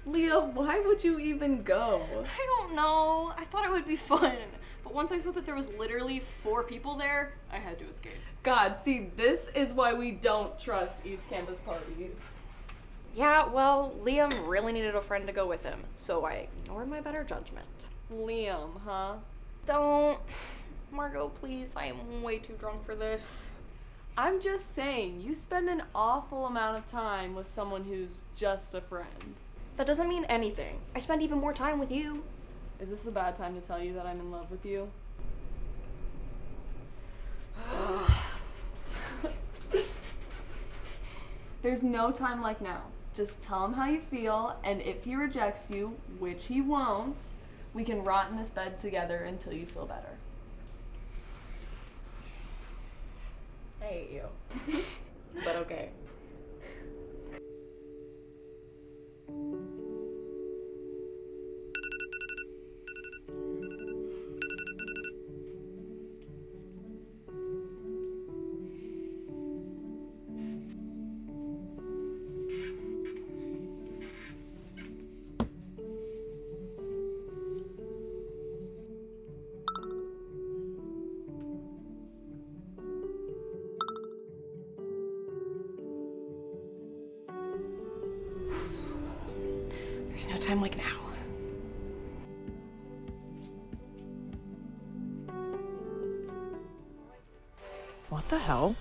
Leah, why would you even go? I don't know. I thought it would be fun. But once I saw that there was literally 4 people there, I had to escape. God, see, this is why we don't trust East Campus parties. Yeah, well, Liam really needed a friend to go with him, so I ignored my better judgment. Liam, huh? Don't. Margot, please. I am way too drunk for this. I'm just saying, you spend an awful amount of time with someone who's just a friend. That doesn't mean anything. I spend even more time with you. Is this a bad time to tell you that I'm in love with you? There's no time like now. Just tell him how you feel, and if he rejects you, which he won't, we can rot in this bed together until you feel better. I hate you. But okay. There's no time like now. What the hell?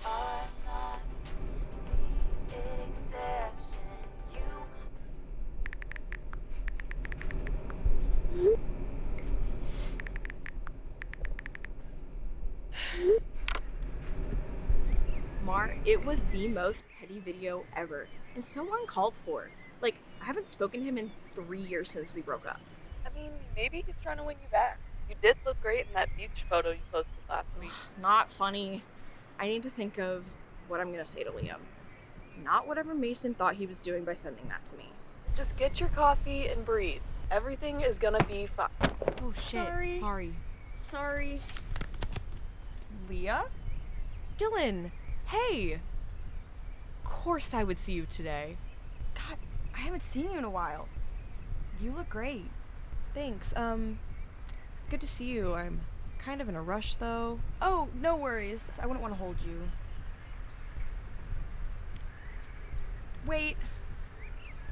Mar, it was the most petty video ever, and so uncalled for. Like, I haven't spoken to him in 3 years since we broke up. I mean, maybe he's trying to win you back. You did look great in that beach photo you posted last week. Not funny. I need to think of what I'm gonna say to Liam. Not whatever Mason thought he was doing by sending that to me. Just get your coffee and breathe. Everything is gonna be fine. Oh shit. Sorry. Leah? Dylan! Hey! Of course I would see you today. God, I haven't seen you in a while. You look great. Thanks. Good to see you. I'm kind of in a rush though. Oh, no worries. I wouldn't want to hold you. Wait.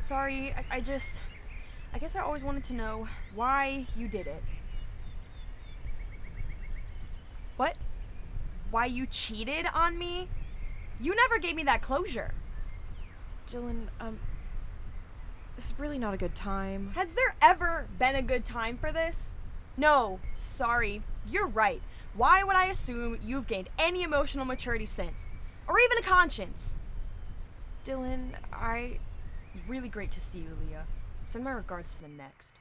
Sorry, I guess I always wanted to know why you did it. What? Why you cheated on me? You never gave me that closure. Dylan, this is really not a good time. Has there ever been a good time for this? No, sorry. You're right. Why would I assume you've gained any emotional maturity since? Or even a conscience? Dylan, really great to see you, Leah. Send my regards to the next.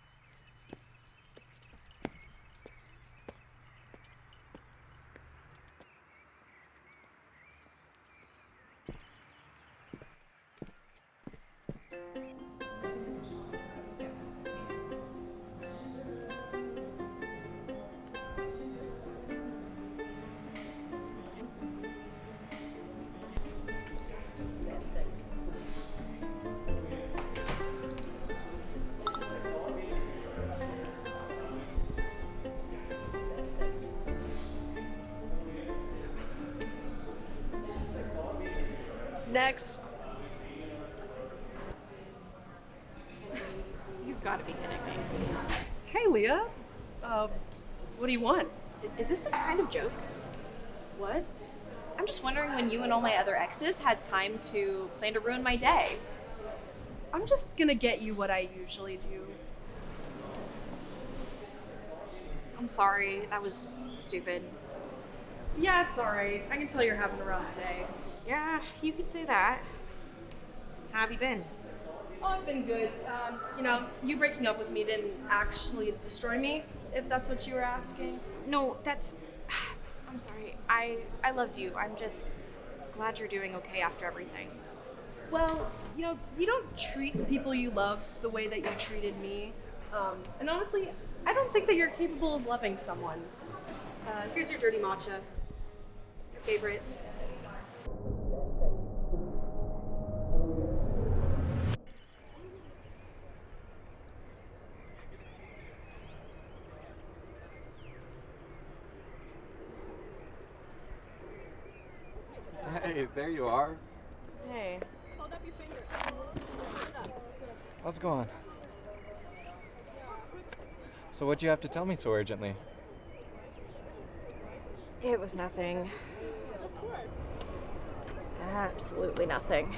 Next. You've got to be kidding me. Hey, Leah. What do you want? Is this some kind of joke? What? I'm just wondering when you and all my other exes had time to plan to ruin my day. I'm just gonna get you what I usually do. I'm sorry, that was stupid. Yeah, it's alright. I can tell you're having a rough day. Yeah, you could say that. How have you been? Oh, I've been good. You breaking up with me didn't actually destroy me, if that's what you were asking. No, that's... I'm sorry. I loved you. I'm just glad you're doing okay after everything. Well, you don't treat the people you love the way that you treated me. And honestly, I don't think that you're capable of loving someone. Here's your dirty matcha. Your favorite. Hey, there you are. Hey. How's it going? So what'd you have to tell me so urgently? It was nothing. Absolutely nothing.